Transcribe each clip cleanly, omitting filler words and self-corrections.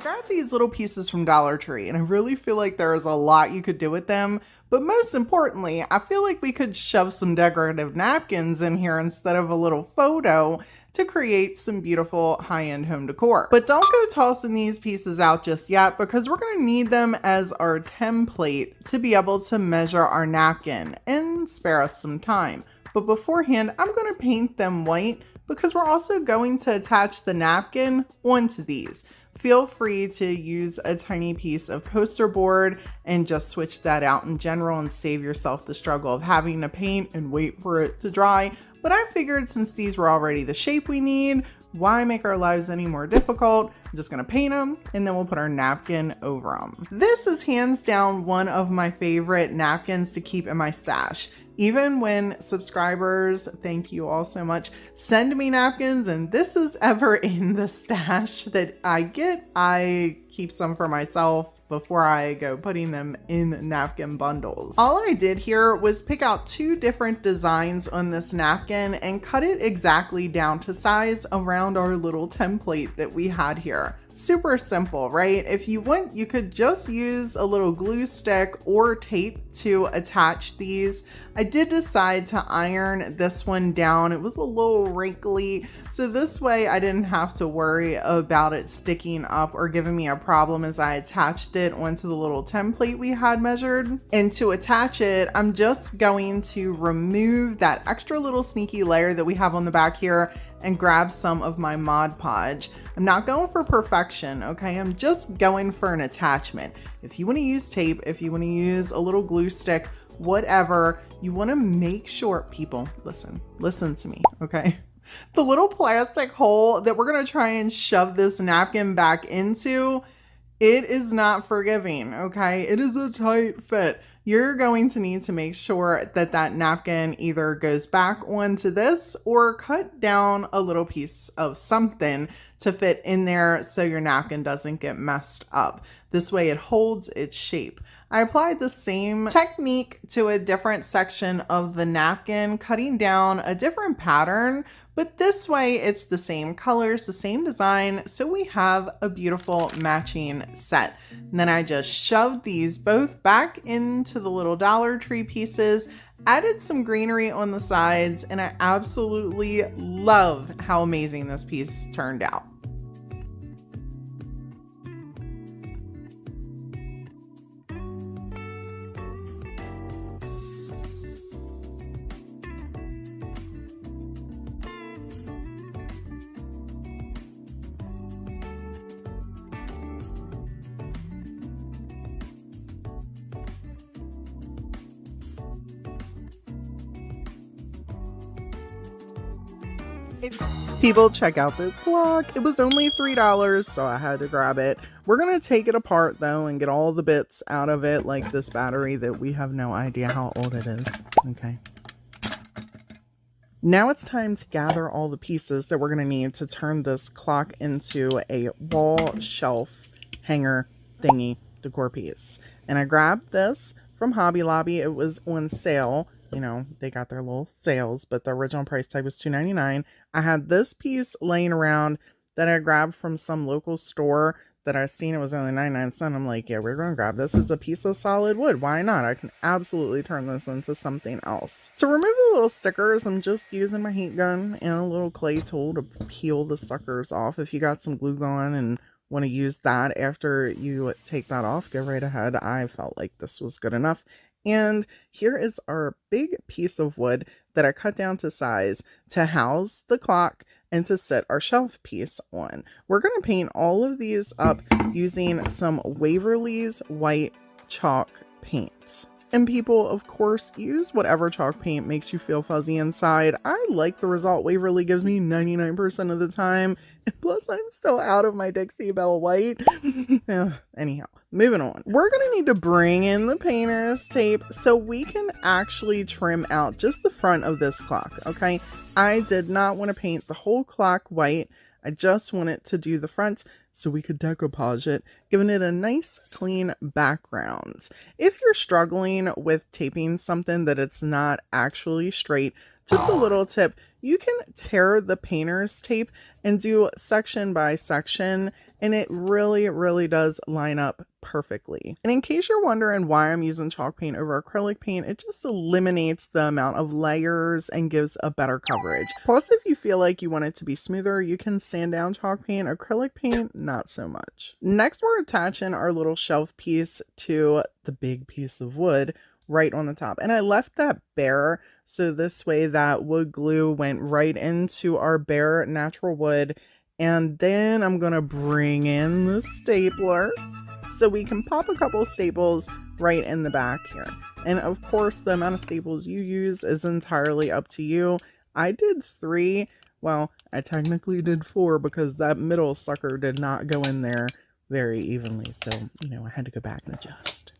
grabbed these little pieces from Dollar Tree and I really feel like there is a lot you could do with them. But most importantly, I feel like we could shove some decorative napkins in here instead of a little photo to create some beautiful high-end home decor. But don't go tossing these pieces out just yet because we're gonna need them as our template to be able to measure our napkin and spare us some time. But beforehand, I'm gonna paint them white because we're also going to attach the napkin onto these. Feel free to use a tiny piece of poster board and just switch that out in general and save yourself the struggle of having to paint and wait for it to dry. But I figured since these were already the shape we need, why make our lives any more difficult? I'm just gonna paint them and then we'll put our napkin over them. This is hands down one of my favorite napkins to keep in my stash. Even when subscribers, thank you all so much, send me napkins and this is ever in the stash that I get, I keep some for myself before I go putting them in napkin bundles. All I did here was pick out 2 different designs on this napkin and cut it exactly down to size around our little template that we had here. Super simple, right? If you want, you could just use a little glue stick or tape to attach these. I did decide to iron this one down. It was a little wrinkly, so this way I didn't have to worry about it sticking up or giving me a problem as I attached it onto the little template we had measured. And to attach it, I'm just going to remove that extra little sneaky layer that we have on the back here and grab some of my Mod Podge. I'm not going for perfection, okay? I'm just going for an attachment. If you want to use tape, if you want to use a little glue stick, whatever, you want to make sure, people, listen to me, okay? The little plastic hole that we're going to try and shove this napkin back into, it is not forgiving, okay? It is a tight fit. You're going to need to make sure that that napkin either goes back onto this or cut down a little piece of something to fit in there so your napkin doesn't get messed up. This way it holds its shape. I applied the same technique to a different section of the napkin, cutting down a different pattern, but this way it's the same colors, the same design, so we have a beautiful matching set. And then I just shoved these both back into the little Dollar Tree pieces, added some greenery on the sides, and I absolutely love how amazing this piece turned out. People, check out this clock. It was only $3, so I had to grab it. We're gonna take it apart though and get all the bits out of it, like this battery that we have no idea how old it is. Okay. Now it's time to gather all the pieces that we're gonna need to turn this clock into a wall shelf hanger thingy decor piece. And I grabbed this from Hobby Lobby. It was on sale. You know, they got their little sales, but the original price tag was $2.99. I had this piece laying around that I grabbed from some local store that I seen it was only 99¢. I'm like, yeah, we're going to grab this. It's a piece of solid wood. Why not? I can absolutely turn this into something else. To remove the little stickers, I'm just using my heat gun and a little clay tool to peel the suckers off. If you got some glue gun and want to use that after you take that off, go right ahead. I felt like this was good enough. And here is our big piece of wood that I cut down to size to house the clock and to set our shelf piece on. We're going to paint all of these up using some Waverly's white chalk paints. And people, of course, use whatever chalk paint makes you feel fuzzy inside. I like the result Waverly gives me 99% of the time. And plus, I'm still out of my Dixie Belle white. Anyhow, moving on. We're going to need to bring in the painter's tape so we can actually trim out just the front of this clock, okay? I did not want to paint the whole clock white. I just wanted to do the front so we could decoupage it, giving it a nice clean background. If you're struggling with taping something that it's not actually straight, Just a little tip, you can tear the painter's tape and do section by section, and it really does line up perfectly. And in case you're wondering why I'm using chalk paint over acrylic paint, it just eliminates the amount of layers and gives a better coverage. Plus, if you feel like you want it to be smoother, you can sand down chalk paint. Acrylic paint, not so much. Next, we're attaching our little shelf piece to the big piece of wood right on the top, and I left that bare so this way that wood glue went right into our bare natural wood. And then I'm gonna bring in the stapler so we can pop a couple staples right in the back here. And of course, the amount of staples you use is entirely up to you. I did 3. Well, I technically did 4 because that middle sucker did not go in there very evenly, so I had to go back and adjust.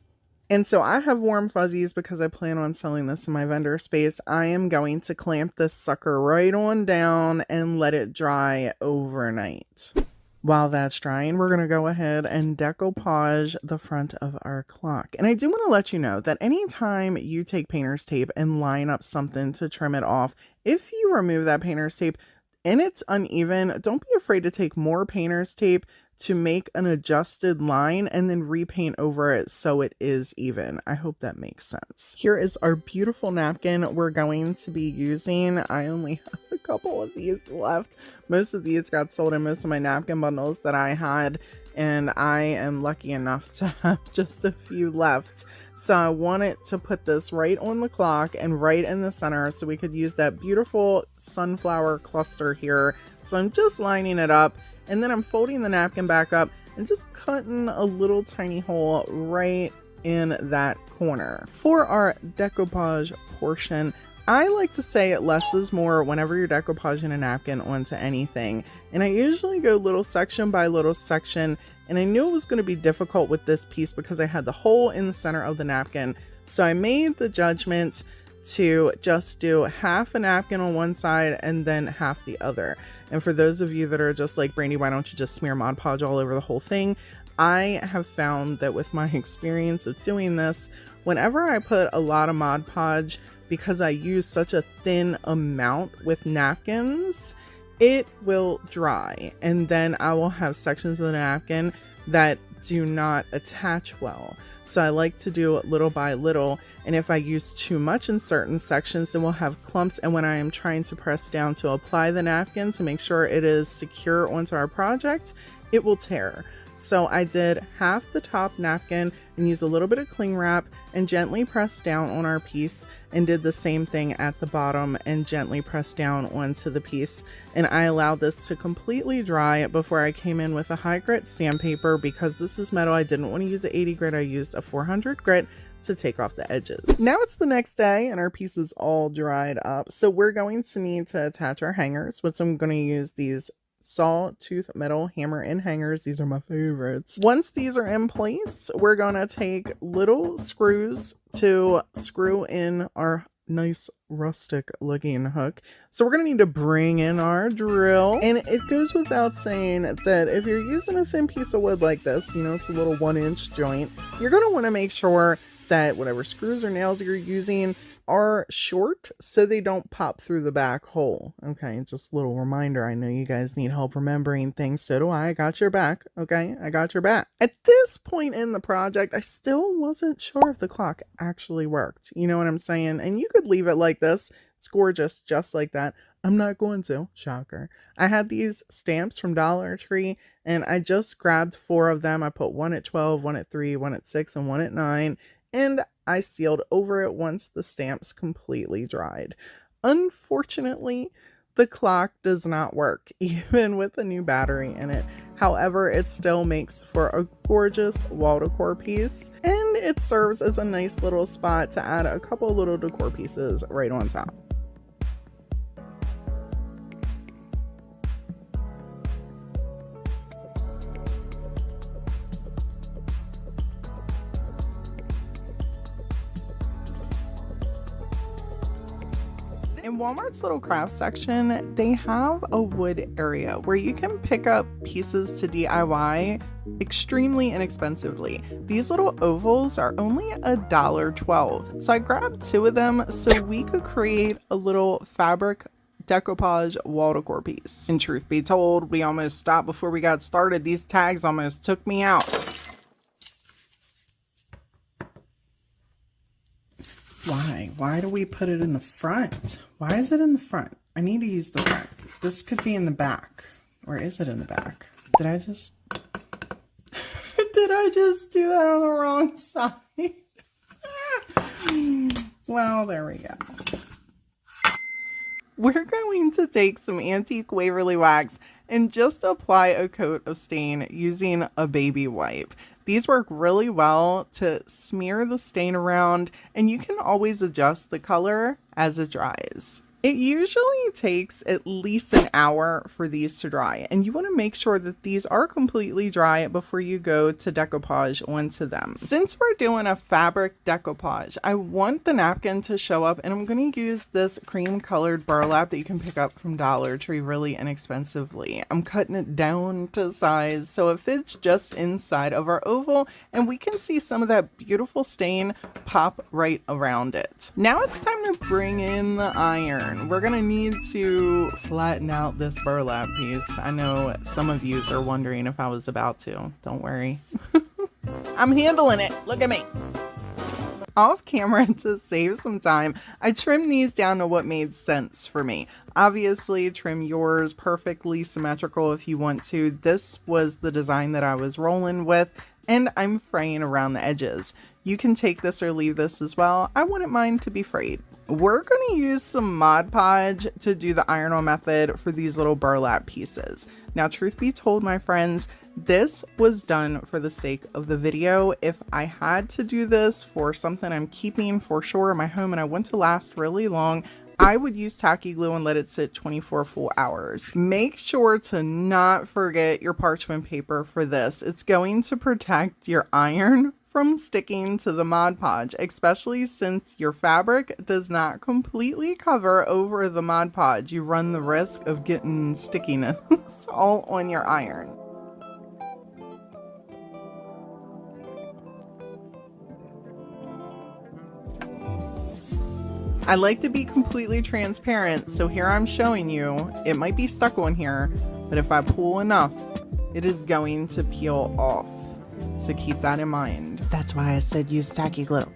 And so I have warm fuzzies because I plan on selling this in my vendor space. I am going to clamp this sucker right on down and let it dry overnight. While that's drying, we're going to go ahead and decoupage the front of our clock. And I do want to let you know that anytime you take painter's tape and line up something to trim it off, if you remove that painter's tape and it's uneven, don't be afraid to take more painter's tape to make an adjusted line and then repaint over it so it is even. I hope that makes sense. Here is our beautiful napkin we're going to be using. I only have a couple of these left. Most of these got sold in most of my napkin bundles that I had, and I am lucky enough to have just a few left. So I wanted to put this right on the clock and right in the center so we could use that beautiful sunflower cluster here. So I'm just lining it up, and then I'm folding the napkin back up and just cutting a little tiny hole right in that corner. For our decoupage portion, I like to say less is more whenever you're decoupaging a napkin onto anything. And I usually go little section by little section, and I knew it was going to be difficult with this piece because I had the hole in the center of the napkin. So I made the judgment to just do half a napkin on one side and then half the other. And for those of you that are just like, Brandy, why don't you just smear Mod Podge all over the whole thing? I have found that with my experience of doing this, whenever I put a lot of Mod Podge, because I use such a thin amount with napkins, it will dry. And then I will have sections of the napkin that do not attach well. So I like to do it little by little. And if I use too much in certain sections, then we'll have clumps. And when I am trying to press down to apply the napkin to make sure it is secure onto our project, it will tear. So I did half the top napkin and used a little bit of cling wrap and gently pressed down on our piece, and did the same thing at the bottom and gently pressed down onto the piece. And I allowed this to completely dry before I came in with a high grit sandpaper. Because this is metal, I didn't want to use an 80 grit. I used a 400 grit to take off the edges. Now it's the next day and our piece is all dried up. So we're going to need to attach our hangers, which I'm going to use these sawtooth metal hammer and hangers. These are my favorites. Once these are in place, we're gonna take little screws to screw in our nice rustic looking hook. So we're gonna need to bring in our drill, and it goes without saying that if you're using a thin piece of wood like this, it's a little 1-inch joint, you're gonna want to make sure that whatever screws or nails you're using are short so they don't pop through the back hole. Okay, just a little reminder. I know you guys need help remembering things. So do I. I got your back. Okay, I got your back. At this point in the project, I still wasn't sure if the clock actually worked. You know what I'm saying? And you could leave it like this. It's gorgeous, just like that. I'm not going to. Shocker. I had these stamps from Dollar Tree, and I just grabbed 4 of them. I put one at 12, one at 3, one at 6, and one at 9. And I sealed over it once the stamps completely dried. Unfortunately, the clock does not work, even with a new battery in it. However, it still makes for a gorgeous wall decor piece, and it serves as a nice little spot to add a couple little decor pieces right on top. In Walmart's little craft section, they have a wood area where you can pick up pieces to DIY extremely inexpensively. These little ovals are only $1.12. So I grabbed 2 of them so we could create a little fabric decoupage wall decor piece. And truth be told, we almost stopped before we got started. These tags almost took me out. Why? Why do we put it in the front? Why is it in the front? I need to use the front. This could be in the back. Or is it in the back? Did I just do that on the wrong side? Well, there we go. We're going to take some antique Waverly wax and just apply a coat of stain using a baby wipe. These work really well to smear the stain around, and you can always adjust the color as it dries. It usually takes at least an hour for these to dry, and you want to make sure that these are completely dry before you go to decoupage onto them. Since we're doing a fabric decoupage, I want the napkin to show up, and I'm going to use this cream colored burlap that you can pick up from Dollar Tree really inexpensively. I'm cutting it down to size so it fits just inside of our oval, and we can see some of that beautiful stain pop right around it. Now it's time to bring in the iron. We're gonna need to flatten out this burlap piece. I know some of you are wondering if I was about to. Don't worry. I'm handling it. Look at me. Off camera, to save some time, I trimmed these down to what made sense for me. Obviously, trim yours perfectly symmetrical if you want to. This was the design that I was rolling with, and I'm fraying around the edges. You can take this or leave this as well. I wouldn't mind to be frayed. We're going to use some Mod Podge to do the iron-on method for these little burlap pieces. Now, truth be told, my friends, this was done for the sake of the video. If I had to do this for something I'm keeping for sure in my home and I want to last really long, I would use tacky glue and let it sit 24 full hours. Make sure to not forget your parchment paper for this. It's going to protect your iron from sticking to the Mod Podge, especially since your fabric does not completely cover over the Mod Podge. You run the risk of getting stickiness all on your iron. I like to be completely transparent, so here I'm showing you. It might be stuck on here, but if I pull enough, it is going to peel off. So keep that in mind. That's why I said use tacky glue.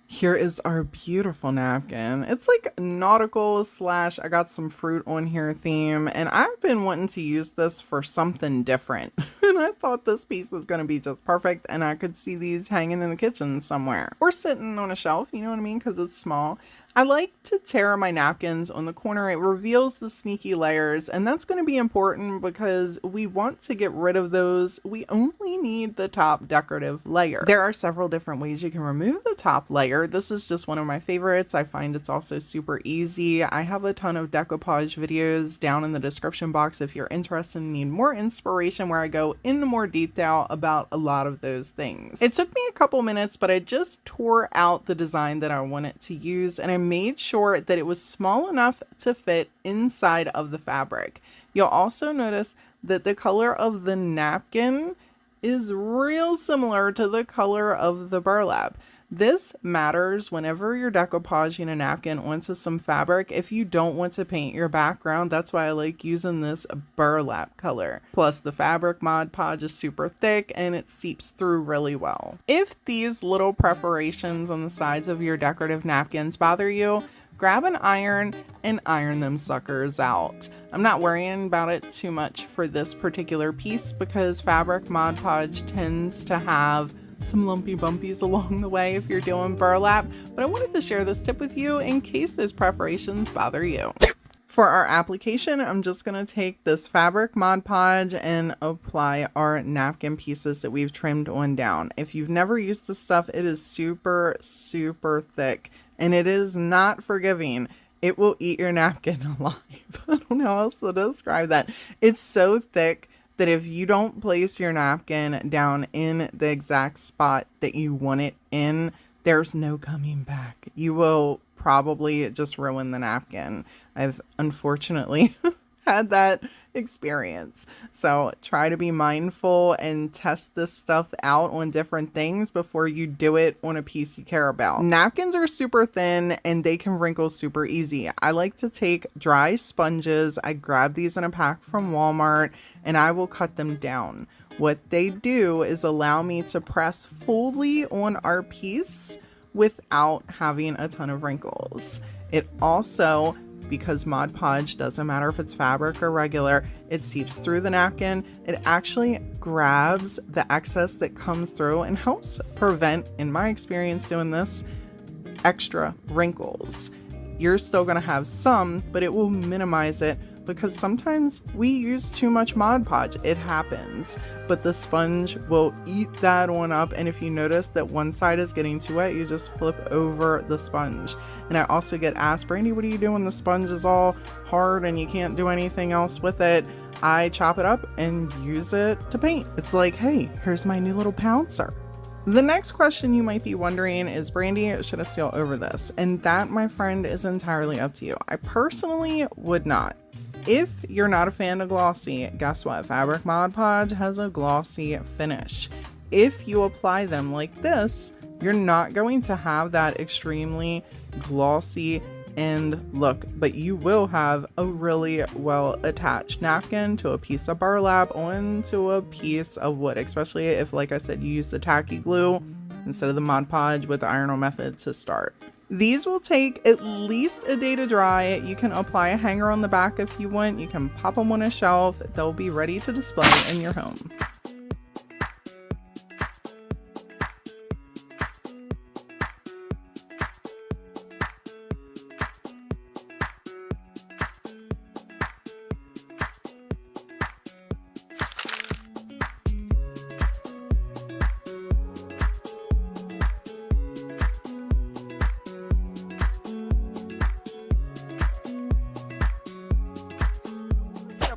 Here is our beautiful napkin. It's like nautical slash I got some fruit on here theme, and I've been wanting to use this for something different. And I thought this piece was going to be just perfect, and I could see these hanging in the kitchen somewhere or sitting on a shelf, you know what I mean, because it's small. I like to tear my napkins on the corner. It reveals the sneaky layers, and that's going to be important because we want to get rid of those. We only need the top decorative layer. There are several different ways you can remove the top layer. This is just one of my favorites. I find it's also super easy. I have a ton of decoupage videos down in the description box if you're interested and need more inspiration, where I go into more detail about a lot of those things. It took me a couple minutes, but I just tore out the design that I wanted to use, and I made sure that it was small enough to fit inside of the fabric. You'll also notice that the color of the napkin is real similar to the color of the burlap. This matters whenever you're decoupaging a napkin onto some fabric. If you don't want to paint your background, that's why I like using this burlap color. Plus the fabric Mod Podge is super thick and it seeps through really well. If these little perforations on the sides of your decorative napkins bother you, grab an iron and iron them suckers out. I'm not worrying about it too much for this particular piece because fabric Mod Podge tends to have some lumpy bumpies along the way if you're doing burlap, but I wanted to share this tip with you in case those perforations bother you. For our application, I'm just going to take this fabric Mod Podge and apply our napkin pieces that we've trimmed on down. If you've never used this stuff, it is super, super thick and it is not forgiving. It will eat your napkin alive. I don't know how else to describe that. It's so thick that if you don't place your napkin down in the exact spot that you want it in, there's no coming back. You will probably just ruin the napkin. I've unfortunately had that experience. So try to be mindful and test this stuff out on different things before you do it on a piece you care about. Napkins are super thin and they can wrinkle super easy. I like to take dry sponges. I grab these in a pack from Walmart and I will cut them down. What they do is allow me to press fully on our piece without having a ton of wrinkles. It also, because Mod Podge doesn't matter if it's fabric or regular, it seeps through the napkin. It actually grabs the excess that comes through and helps prevent, in my experience doing this, extra wrinkles. You're still going to have some, but it will minimize it because sometimes we use too much Mod Podge. It happens, but the sponge will eat that one up. And if you notice that one side is getting too wet, you just flip over the sponge. And I also get asked, Brandy, what do you do when the sponge is all hard and you can't do anything else with it? I chop it up and use it to paint. It's like, hey, here's my new little pouncer. The next question you might be wondering is, Brandy, should I seal over this? And that, my friend, is entirely up to you. I personally would not. If you're not a fan of glossy, guess what? Fabric Mod Podge has a glossy finish. If you apply them like this, you're not going to have that extremely glossy end look, but you will have a really well attached napkin to a piece of burlap onto a piece of wood, especially if, like I said, you use the tacky glue instead of the Mod Podge with the iron method to start. These will take at least a day to dry. You can apply a hanger on the back if you want. You can pop them on a shelf. They'll be ready to display in your home.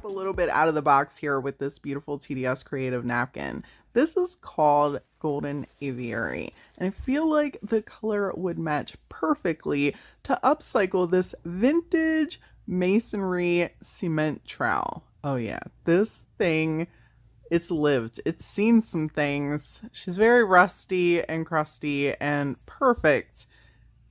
Little bit out of the box here with this beautiful TDS creative napkin. This is called Golden Aviary, and I feel like the color would match perfectly to upcycle this vintage masonry cement trowel. Oh yeah, this thing, it's lived, it's seen some things. She's very rusty and crusty and perfect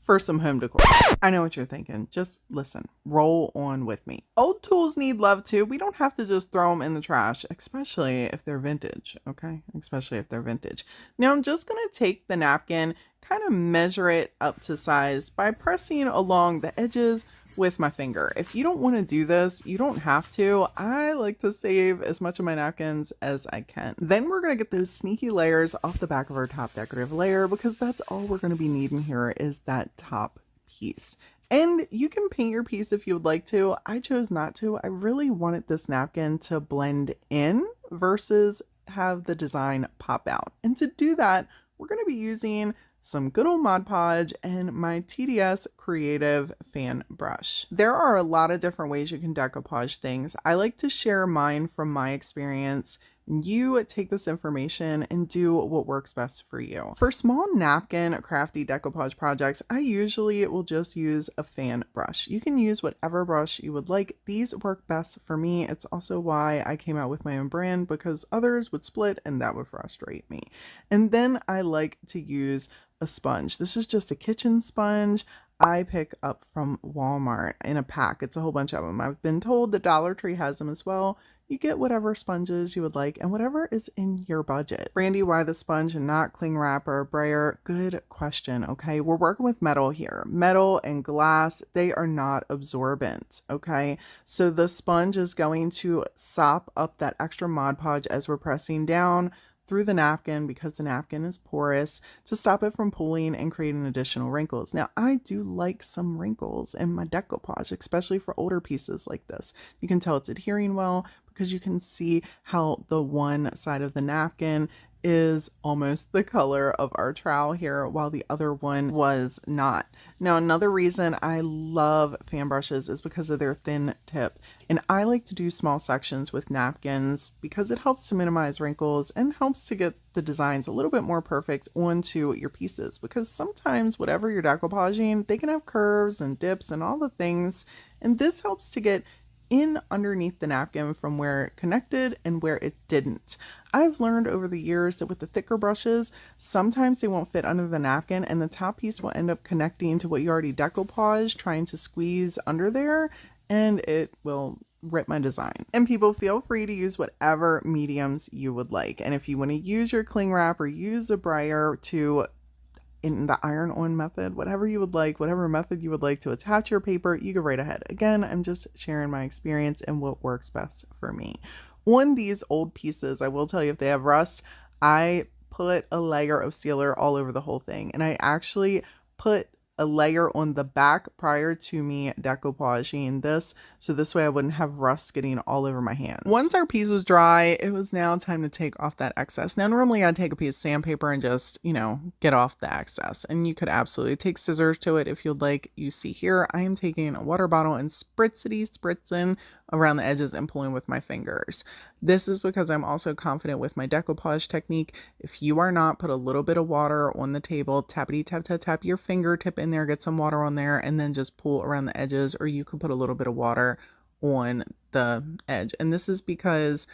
for some home decor. I know what you're thinking. Just listen, roll on with me. Old tools need love too. We don't have to just throw them in the trash, especially if they're vintage, okay? Especially if they're vintage. Now I'm just gonna take the napkin, kind of measure it up to size by pressing along the edges with my finger. If you don't want to do this, you don't have to. I like to save as much of my napkins as I can. Then we're going to get those sneaky layers off the back of our top decorative layer, because that's all we're going to be needing here is that top piece. And you can paint your piece if you would like to. I chose not to. I really wanted this napkin to blend in versus have the design pop out. And to do that, we're going to be using some good old Mod Podge and my TDS Creative fan brush. There are a lot of different ways you can decoupage things. I like to share mine from my experience. You take this information and do what works best for you. For small napkin crafty decoupage projects, I usually will just use a fan brush. You can use whatever brush you would like. These work best for me. It's also why I came out with my own brand, because others would split and that would frustrate me. And then I like to use a sponge. This is just a kitchen sponge I pick up from Walmart in a pack. It's a whole bunch of them. I've been told the Dollar Tree has them as well. You get whatever sponges you would like and whatever is in your budget. Brandy, why the sponge and not cling wrap or brayer? Good question. Okay, we're working with metal here. Metal and glass, they are not absorbent. Okay, so the sponge is going to sop up that extra Mod Podge as we're pressing down through the napkin, because the napkin is porous, to stop it from pooling and creating additional wrinkles. Now, I do like some wrinkles in my decoupage, especially for older pieces like this. You can tell it's adhering well because you can see how the one side of the napkin is almost the color of our trowel here, while the other one was not. Now, another reason I love fan brushes is because of their thin tip. And I like to do small sections with napkins because it helps to minimize wrinkles and helps to get the designs a little bit more perfect onto your pieces. Because sometimes whatever you're decoupaging, they can have curves and dips and all the things. And this helps to get in underneath the napkin from where it connected and where it didn't. I've learned over the years that with the thicker brushes, sometimes they won't fit under the napkin and the top piece will end up connecting to what you already decoupaged, trying to squeeze under there, and it will rip my design. And people, feel free to use whatever mediums you would like. And if you want to use your cling wrap or use a brayer to, in the iron-on method, whatever you would like, whatever method you would like to attach your paper, you go right ahead. Again, I'm just sharing my experience and what works best for me. On these old pieces, I will tell you, if they have rust, I put a layer of sealer all over the whole thing. And I actually put a layer on the back prior to me decoupaging this, so this way I wouldn't have rust getting all over my hands. Once our piece was dry, it was now time to take off that excess. Now normally I'd take a piece of sandpaper and just, get off the excess, and you could absolutely take scissors to it if you'd like. You see here, I am taking a water bottle and spritzing around the edges and pulling with my fingers. This is because I'm also confident with my decoupage technique. If you are not, put a little bit of water on the table, tappity tap tap tap your fingertip in there, get some water on there, and then just pull around the edges, or you could put a little bit of water on the edge. And this is because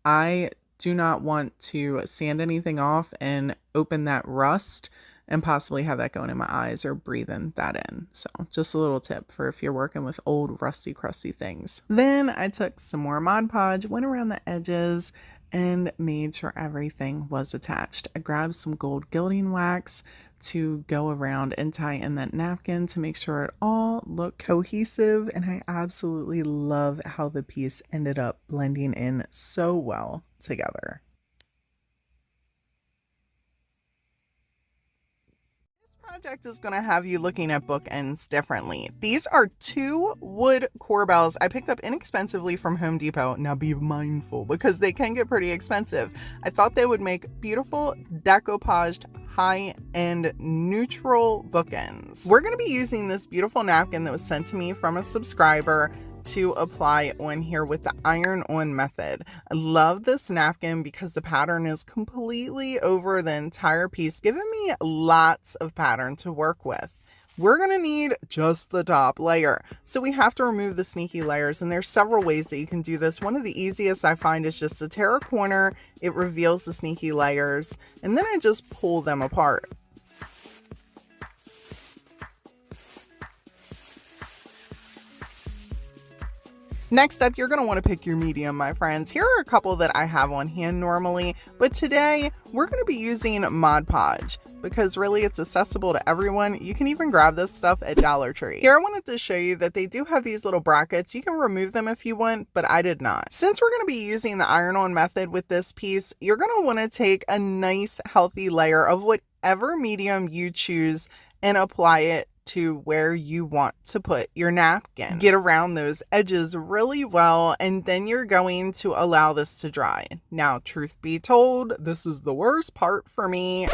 I do not want to sand anything off and open that rust and possibly have that going in my eyes or breathing that in. So just a little tip for if you're working with old rusty crusty things. Then I took some more Mod Podge, went around the edges and made sure everything was attached. I grabbed some gold gilding wax to go around and tie in that napkin to make sure it all looked cohesive, and I absolutely love how the piece ended up blending in so well together. Project is going to have you looking at bookends differently. These are 2 wood corbels I picked up inexpensively from Home Depot. Now be mindful because they can get pretty expensive. I thought they would make beautiful decoupaged high-end neutral bookends. We're going to be using this beautiful napkin that was sent to me from a subscriber to apply on here with the iron-on method. I love this napkin because the pattern is completely over the entire piece, giving me lots of pattern to work with. We're going to need just the top layer, so we have to remove the sneaky layers, and there's several ways that you can do this. One of the easiest I find is just to tear a corner. It reveals the sneaky layers, and then I just pull them apart. Next up, you're going to want to pick your medium, my friends. Here are a couple that I have on hand normally, but today we're going to be using Mod Podge because really it's accessible to everyone. You can even grab this stuff at Dollar Tree. Here I wanted to show you that they do have these little brackets. You can remove them if you want, but I did not. Since we're going to be using the iron-on method with this piece, you're going to want to take a nice healthy layer of whatever medium you choose and apply it to where you want to put your napkin. Get around those edges really well, and then you're going to allow this to dry. Now, truth be told, this is the worst part for me.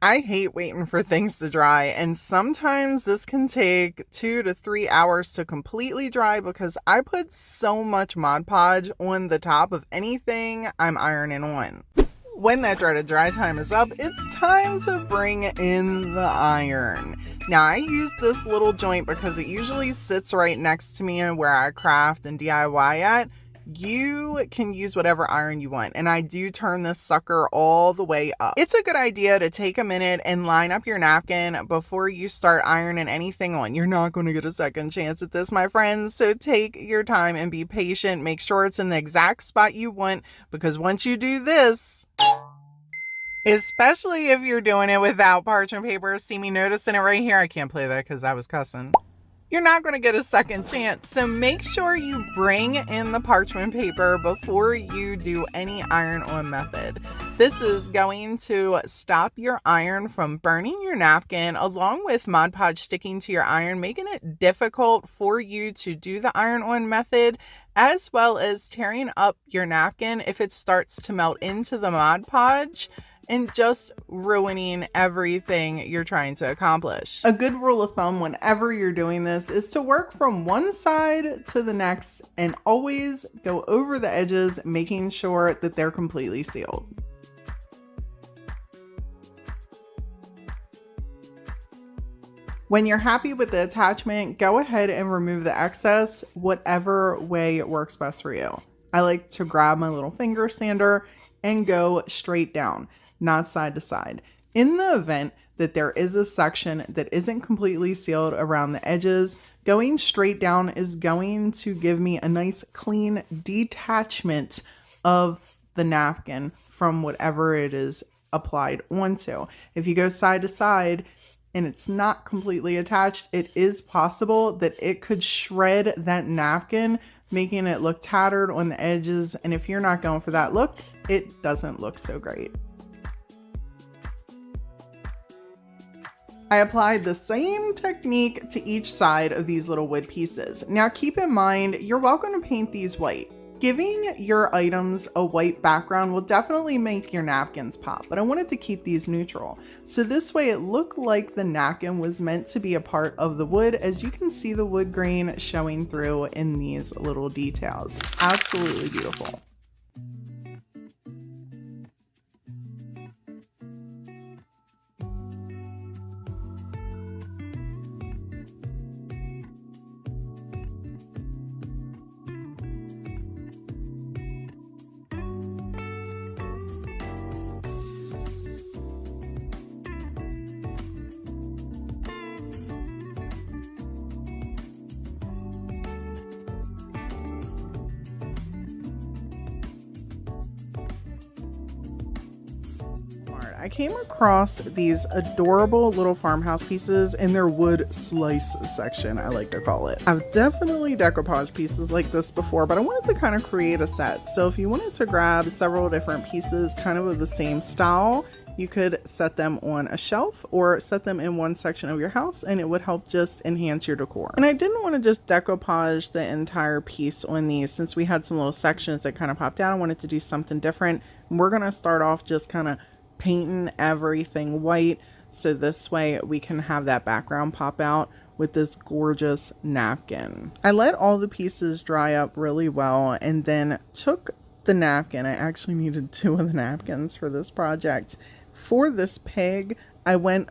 I hate waiting for things to dry, and sometimes this can take 2 to 3 hours to completely dry because I put so much Mod Podge on the top of anything I'm ironing on. When that dry time is up, it's time to bring in the iron. Now, I use this little joint because it usually sits right next to me where I craft and DIY at. You can use whatever iron you want, and I do turn this sucker all the way up. It's a good idea to take a minute and line up your napkin before you start ironing anything on. You're not going to get a second chance at this, my friends, so take your time and be patient. Make sure it's in the exact spot you want, because once you do this, especially if you're doing it without parchment paper, see me noticing it right here? I can't play that because I was cussing. You're not going to get a second chance. So make sure you bring in the parchment paper before you do any iron-on method. This is going to stop your iron from burning your napkin, along with Mod Podge sticking to your iron, making it difficult for you to do the iron-on method, as well as tearing up your napkin if it starts to melt into the Mod Podge, and just ruining everything you're trying to accomplish. A good rule of thumb whenever you're doing this is to work from one side to the next and always go over the edges, making sure that they're completely sealed. When you're happy with the attachment, go ahead and remove the excess, whatever way works best for you. I like to grab my little finger sander and go straight down, not side to side. In the event that there is a section that isn't completely sealed around the edges, going straight down is going to give me a nice clean detachment of the napkin from whatever it is applied onto. If you go side to side and it's not completely attached, it is possible that it could shred that napkin, making it look tattered on the edges. And if you're not going for that look, it doesn't look so great. I applied the same technique to each side of these little wood pieces. Now keep in mind, you're welcome to paint these white. Giving your items a white background will definitely make your napkins pop, but I wanted to keep these neutral. So this way it looked like the napkin was meant to be a part of the wood, as you can see the wood grain showing through in these little details. Absolutely beautiful. I came across these adorable little farmhouse pieces in their wood slice section, I like to call it. I've definitely decoupage pieces like this before, but I wanted to kind of create a set. So if you wanted to grab several different pieces kind of the same style, you could set them on a shelf or set them in one section of your house, and it would help just enhance your decor. And I didn't want to just decoupage the entire piece on these. Since we had some little sections that kind of popped out, I wanted to do something different. We're going to start off just kind of painting everything white, so this way we can have that background pop out with this gorgeous napkin. I let all the pieces dry up really well and then took the napkin. I actually needed 2 of the napkins for this project. For this pig, I went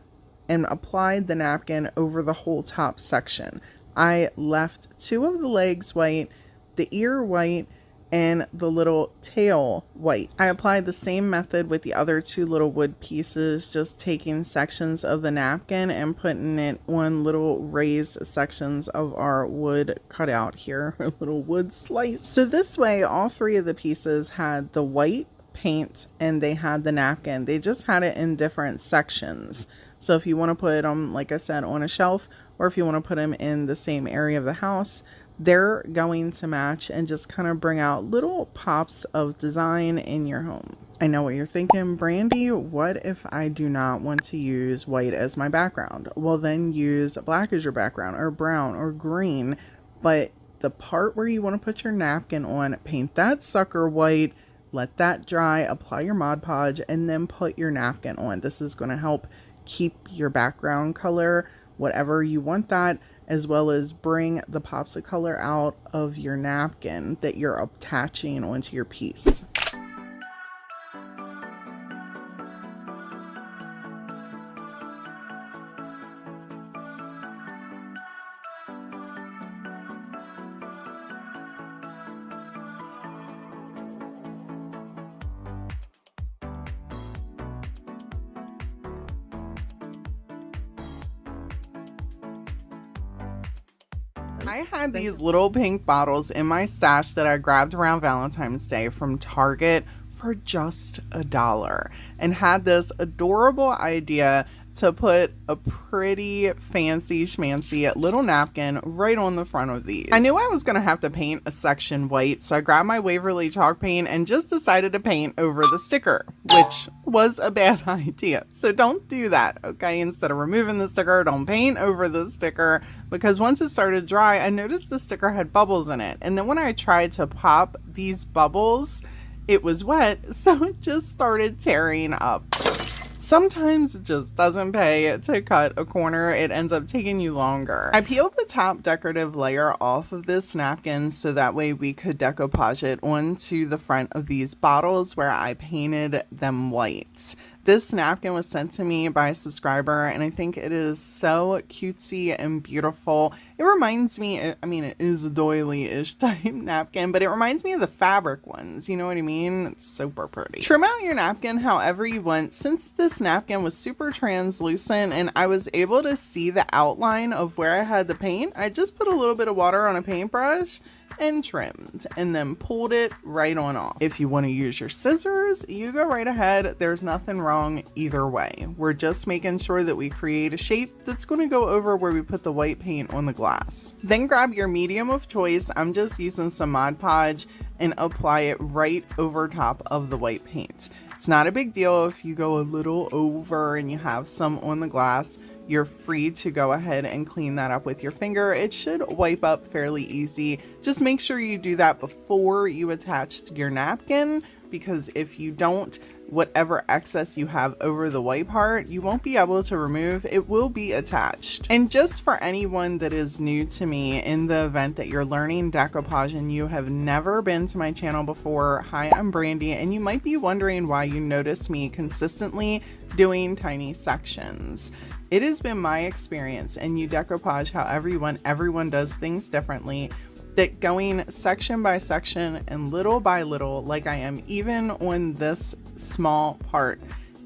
and applied the napkin over the whole top section. I left 2 of the legs white, the ear white, and the little tail white. I applied the same method with the other 2 little wood pieces, just taking sections of the napkin and putting it on little raised sections of our wood cutout here, a little wood slice. So this way, all 3 of the pieces had the white paint and they had the napkin. They just had it in different sections. So if you want to put them, like I said, on a shelf, or if you want to put them in the same area of the house, they're going to match and just kind of bring out little pops of design in your home. I know what you're thinking, Brandy, what if I do not want to use white as my background? Well, then use black as your background, or brown, or green. But the part where you want to put your napkin on, paint that sucker white, let that dry, apply your Mod Podge, and then put your napkin on. This is going to help keep your background color, whatever you want that, as well as bring the pops of color out of your napkin that you're attaching onto your piece. I had these little pink bottles in my stash that I grabbed around Valentine's Day from Target for just $1, and had this adorable idea to put a pretty fancy schmancy little napkin right on the front of these. I knew I was going to have to paint a section white, so I grabbed my Waverly chalk paint and just decided to paint over the sticker, which was a bad idea. So don't do that, okay? Instead of removing the sticker, don't paint over the sticker, because once it started dry, I noticed the sticker had bubbles in it. And then when I tried to pop these bubbles, it was wet, so it just started tearing up. Sometimes it just doesn't pay to cut a corner. It ends up taking you longer. I peeled the top decorative layer off of this napkin so that way we could decoupage it onto the front of these bottles where I painted them white. This napkin was sent to me by a subscriber, and I think it is so cutesy and beautiful. It reminds me, I mean, it is a doily-ish type napkin, but it reminds me of the fabric ones. You know what I mean? It's super pretty. Trim out your napkin however you want. Since this napkin was super translucent and I was able to see the outline of where I had the paint, I just put a little bit of water on a paintbrush and trimmed and then pulled it right on off. If you want to use your scissors, you go right ahead. There's nothing wrong either way. We're just making sure that we create a shape that's going to go over where we put the white paint on the glass. Then grab your medium of choice. I'm just using some Mod Podge and apply it right over top of the white paint. It's not a big deal if you go a little over and you have some on the glass. You're free to go ahead and clean that up with your finger. It should wipe up fairly easy. Just make sure you do that before you attach to your napkin, because if you don't, whatever excess you have over the white part, you won't be able to remove. It will be attached. And just for anyone that is new to me, in the event that you're learning decoupage and you have never been to my channel before, hi, I'm Brandy, and you might be wondering why you notice me consistently doing tiny sections. It has been my experience, and you decoupage how everyone does things differently, that going section by section and little by little, like I am even on this small part,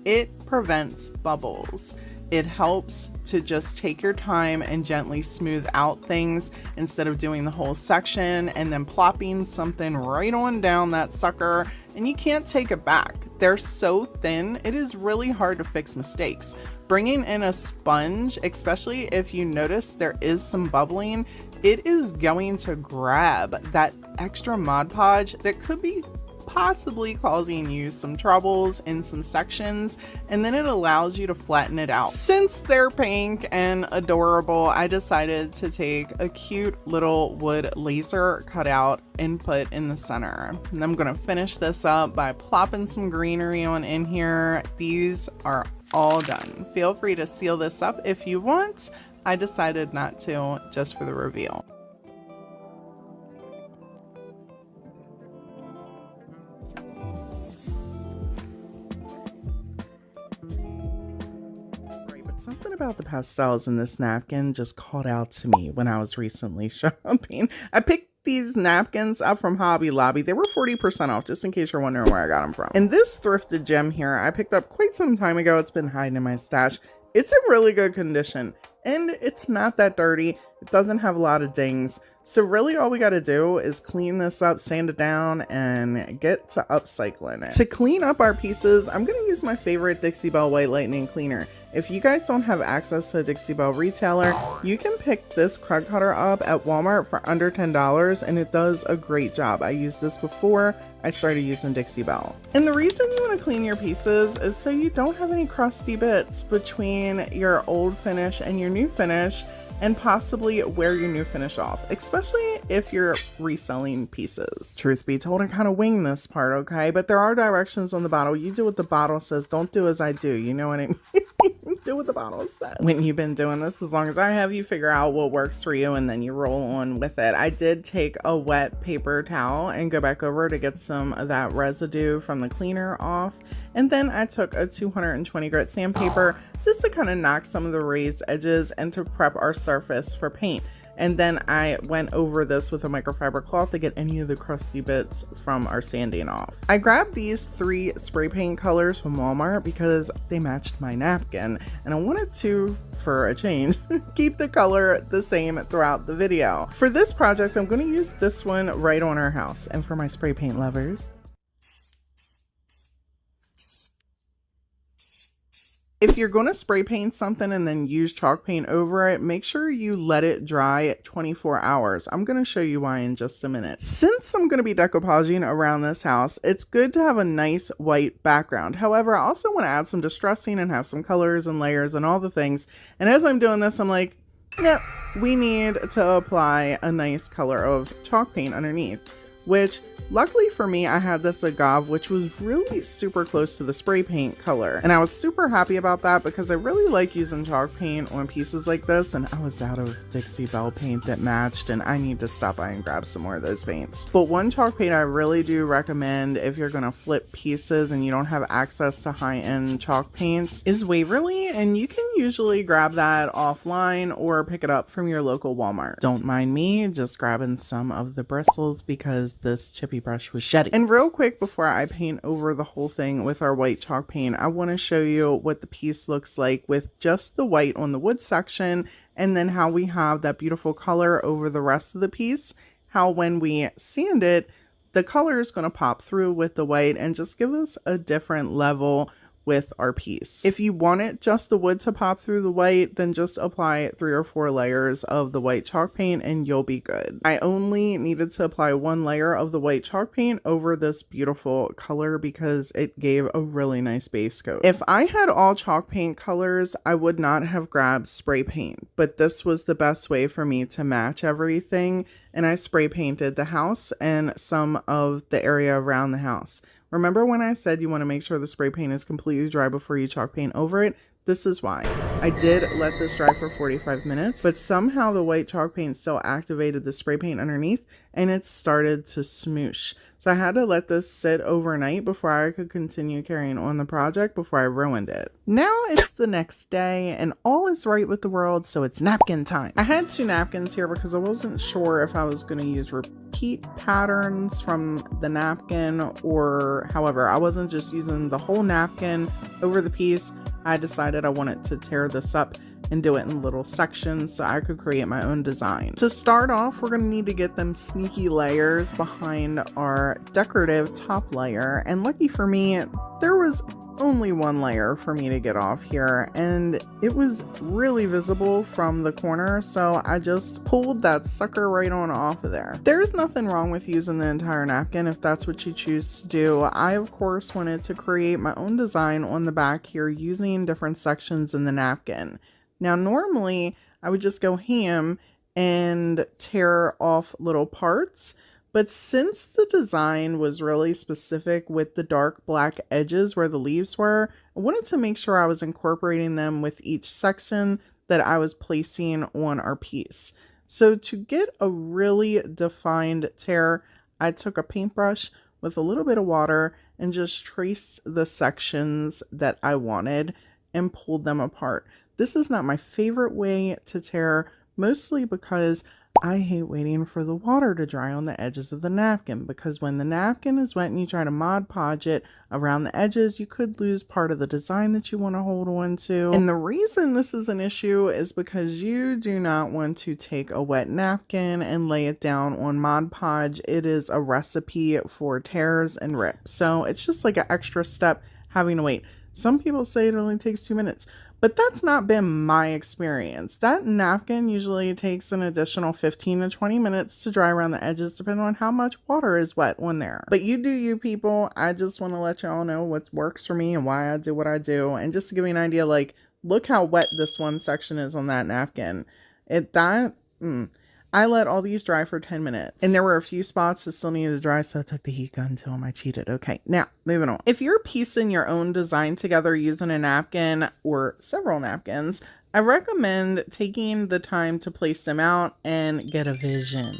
it prevents bubbles. It helps to just take your time and gently smooth out things instead of doing the whole section and then plopping something right on down that sucker, and you can't take it back. They're so thin, it is really hard to fix mistakes. Bringing in a sponge, especially if you notice there is some bubbling, it is going to grab that extra Mod Podge that could be possibly causing you some troubles in some sections, and then it allows you to flatten it out. Since they're pink and adorable, I decided to take a cute little wood laser cutout and put in the center. And I'm gonna finish this up by plopping some greenery on in here. These are all done. Feel free to seal this up if you want. I decided not to, just for the reveal. Something about the pastels in this napkin just called out to me when I was recently shopping. I picked these napkins up from Hobby Lobby. They were 40% off, just in case you're wondering where I got them from. And this thrifted gem here, I picked up quite some time ago. It's been hiding in my stash. It's in really good condition, and it's not that dirty. It doesn't have a lot of dings. So really all we got to do is clean this up, sand it down, and get to upcycling it. To clean up our pieces, I'm going to use my favorite Dixie Belle White Lightning Cleaner. If you guys don't have access to a Dixie Belle retailer, you can pick this crud cutter up at Walmart for under $10, and it does a great job. I used this before I started using Dixie Belle. And the reason you want to clean your pieces is so you don't have any crusty bits between your old finish and your new finish, and possibly wear your new finish off, especially if you're reselling pieces. Truth be told, I kind of wing this part, okay? But there are directions on the bottle. You do what the bottle says. Don't do as I do. You know what I mean? Do what the bottle says. When you've been doing this as long as I have, you figure out what works for you and then you roll on with it. I did take a wet paper towel and go back over to get some of that residue from the cleaner off. And then I took a 220 grit sandpaper just to kind of knock some of the raised edges and to prep our surface for paint. And then I went over this with a microfiber cloth to get any of the crusty bits from our sanding off. I grabbed these 3 spray paint colors from Walmart because they matched my napkin, and I wanted to, for a change, keep the color the same throughout the video. For this project, I'm going to use this one right on our house. And for my spray paint lovers, if you're going to spray paint something and then use chalk paint over it, make sure you let it dry 24 hours. I'm going to show you why in just a minute. Since I'm going to be decoupaging around this house, it's good to have a nice white background. However, I also want to add some distressing and have some colors and layers and all the things. And as I'm doing this, I'm like, yep, we need to apply a nice color of chalk paint underneath. which luckily for me, I had this agave, which was really super close to the spray paint color. And I was super happy about that because I really like using chalk paint on pieces like this. And I was out of Dixie Belle paint that matched, and I need to stop by and grab some more of those paints. But one chalk paint I really do recommend if you're gonna flip pieces and you don't have access to high-end chalk paints is Waverly. And you can usually grab that offline or pick it up from your local Walmart. Don't mind me just grabbing some of the bristles because this chippy brush was shedding. And real quick before I paint over the whole thing with our white chalk paint, I want to show you what the piece looks like with just the white on the wood section, and then how we have that beautiful color over the rest of the piece. How when we sand it, the color is going to pop through with the white and just give us a different level with our piece. If you want it just the wood to pop through the white, then just apply 3 or 4 layers of the white chalk paint and you'll be good. I only needed to apply 1 layer of the white chalk paint over this beautiful color because it gave a really nice base coat. If I had all chalk paint colors, I would not have grabbed spray paint, but this was the best way for me to match everything, and I spray painted the house and some of the area around the house. Remember when I said you want to make sure the spray paint is completely dry before you chalk paint over it? This is why. I did let this dry for 45 minutes, but somehow the white chalk paint still activated the spray paint underneath and it started to smoosh. So I had to let this sit overnight before I could continue carrying on the project before I ruined it. Now it's the next day and all is right with the world, so it's napkin time. I had 2 napkins here because I wasn't sure if I was going to use repeat patterns from the napkin, or however, I wasn't just using the whole napkin over the piece. I decided I wanted to tear this up and do it in little sections so I could create my own design. To start off, we're going to need to get them sneaky layers behind our decorative top layer. And lucky for me, there was only 1 layer for me to get off here, and it was really visible from the corner, so I just pulled that sucker right on off of there. There's nothing wrong with using the entire napkin if that's what you choose to do. I of course wanted to create my own design on the back here using different sections in the napkin. Now normally I would just go ham and tear off little parts, but since the design was really specific with the dark black edges where the leaves were, I wanted to make sure I was incorporating them with each section that I was placing on our piece. So to get a really defined tear, I took a paintbrush with a little bit of water and just traced the sections that I wanted and pulled them apart. This is not my favorite way to tear, mostly because I hate waiting for the water to dry on the edges of the napkin, because when the napkin is wet and you try to Mod Podge it around the edges, you could lose part of the design that you want to hold on to. And the reason this is an issue is because you do not want to take a wet napkin and lay it down on Mod Podge. It is a recipe for tears and rips. So it's just like an extra step having to wait. Some people say it only takes 2 minutes. But that's not been my experience. That napkin usually takes an additional 15 to 20 minutes to dry around the edges, depending on how much water is wet on there. But you do you, people. I just want to let y'all know what works for me and why I do what I do. And just to give you an idea, like, look how wet this one section is on that napkin. I let all these dry for 10 minutes. And there were a few spots that still needed to dry, so I took the heat gun to them. I cheated. Okay, now, moving on. If you're piecing your own design together using a napkin or several napkins, I recommend taking the time to place them out and get a vision.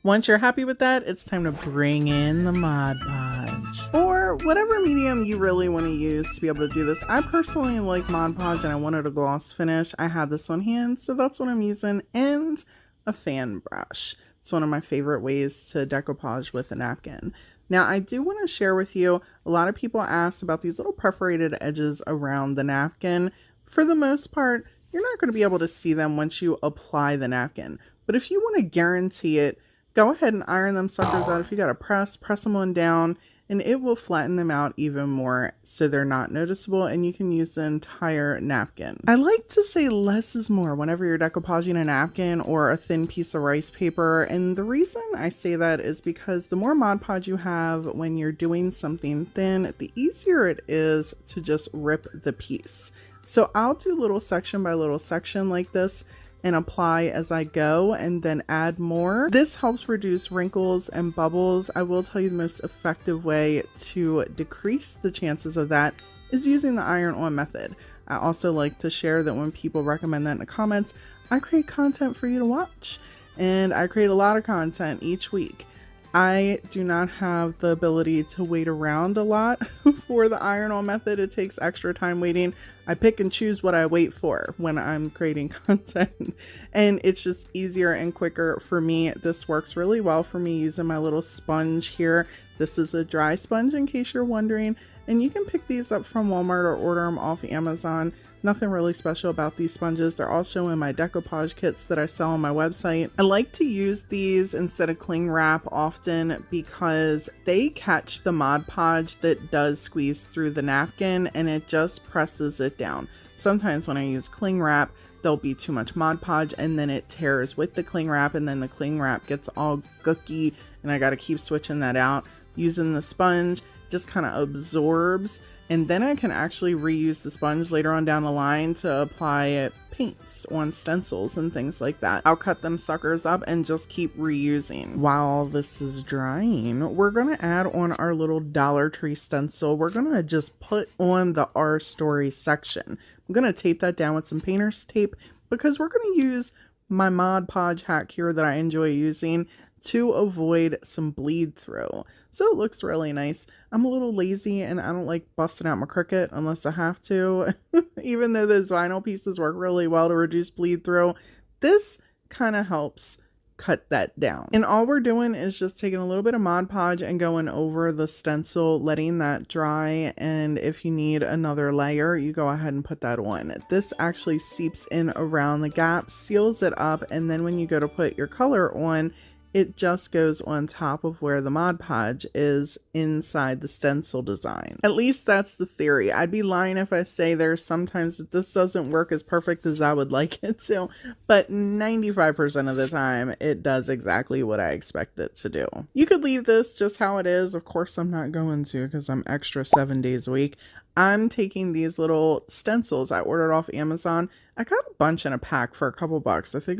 Once you're happy with that, it's time to bring in the Mod Podge, or whatever medium you really want to use to be able to do this. I personally like Mod Podge and I wanted a gloss finish. I had this on hand, so that's what I'm using, and a fan brush. It's one of my favorite ways to decoupage with a napkin. Now, I do want to share with you, a lot of people ask about these little perforated edges around the napkin. For the most part, you're not going to be able to see them once you apply the napkin. But if you want to guarantee it, go ahead and iron them suckers out. If you got to press them on down, and it will flatten them out even more so they're not noticeable and you can use the entire napkin. I like to say less is more whenever you're decoupaging a napkin or a thin piece of rice paper, and the reason I say that is because the more Mod Podge you have when you're doing something thin, the easier it is to just rip the piece. So I'll do little section by little section like this, and apply as I go and then add more. This helps reduce wrinkles and bubbles. I will tell you the most effective way to decrease the chances of that is using the iron-on method. I also like to share that when people recommend that in the comments, I create content for you to watch, and I create a lot of content each week. I do not have the ability to wait around a lot for the iron-on method. It takes extra time waiting. I pick and choose what I wait for when I'm creating content, and it's just easier and quicker for me. This works really well for me using my little sponge here. This is a dry sponge in case you're wondering, and you can pick these up from Walmart or order them off Amazon. Nothing really special about these sponges. They're also in my decoupage kits that I sell on my website. I like to use these instead of cling wrap often because they catch the Mod Podge that does squeeze through the napkin and it just presses it down. Sometimes when I use cling wrap, there'll be too much Mod Podge and then it tears with the cling wrap, and then the cling wrap gets all gooky and I gotta keep switching that out. Using the sponge just kind of absorbs, and then I can actually reuse the sponge later on down the line to apply paints on stencils and things like that. I'll cut them suckers up and just keep reusing. While this is drying, we're gonna add on our little Dollar Tree stencil. We're gonna just put on the Our Story section. I'm gonna tape that down with some painter's tape because we're gonna use my Mod Podge hack here that I enjoy using to avoid some bleed through. So it looks really nice. I'm a little lazy and I don't like busting out my Cricut unless I have to. Even though those vinyl pieces work really well to reduce bleed through, this kind of helps cut that down. And all we're doing is just taking a little bit of Mod Podge and going over the stencil, letting that dry, and if you need another layer, you go ahead and put that on. This actually seeps in around the gap, seals it up, and then when you go to put your color on, it just goes on top of where the Mod Podge is inside the stencil design. At least that's the theory. I'd be lying if I say there's sometimes that this doesn't work as perfect as I would like it to, but 95% of the time it does exactly what I expect it to do. You could leave this just how it is. Of course I'm not going to because I'm extra 7 days a week. I'm taking these little stencils I ordered off Amazon. I got a bunch in a pack for a couple bucks. I think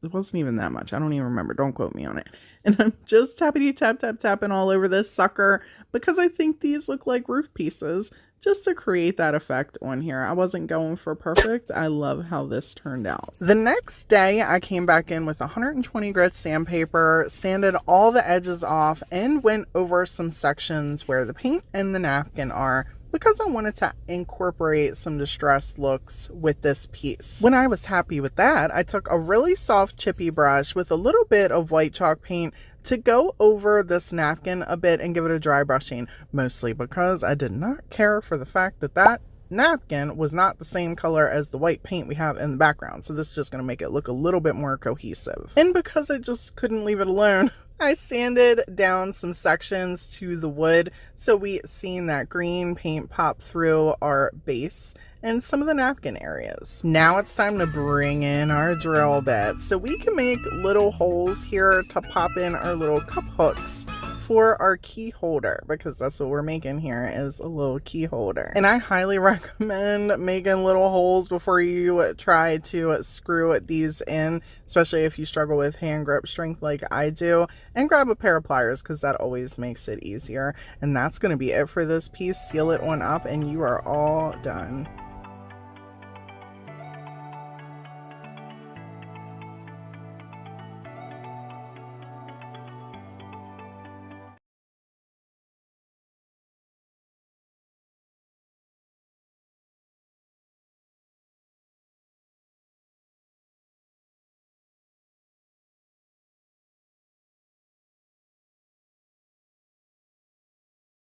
it wasn't even that much. I don't even remember. Don't quote me on it. And I'm just tapping all over this sucker because I think these look like roof pieces just to create that effect on here. I wasn't going for perfect. I love how this turned out. The next day I came back in with 120 grit sandpaper, sanded all the edges off, and went over some sections where the paint and the napkin are, because I wanted to incorporate some distressed looks with this piece. When I was happy with that, I took a really soft chippy brush with a little bit of white chalk paint to go over this napkin a bit and give it a dry brushing, mostly because I did not care for the fact that that napkin was not the same color as the white paint we have in the background. So this is just going to make it look a little bit more cohesive. And because I just couldn't leave it alone, I sanded down some sections to the wood so we seen that green paint pop through our base and some of the napkin areas. Now it's time to bring in our drill bit so we can make little holes here to pop in our little cup hooks for our key holder, because that's what we're making here, is a little key holder. And I highly recommend making little holes before you try to screw these in, especially if you struggle with hand grip strength like I do, and grab a pair of pliers because that always makes it easier. And that's going to be it for this piece. Seal it on up and you are all done.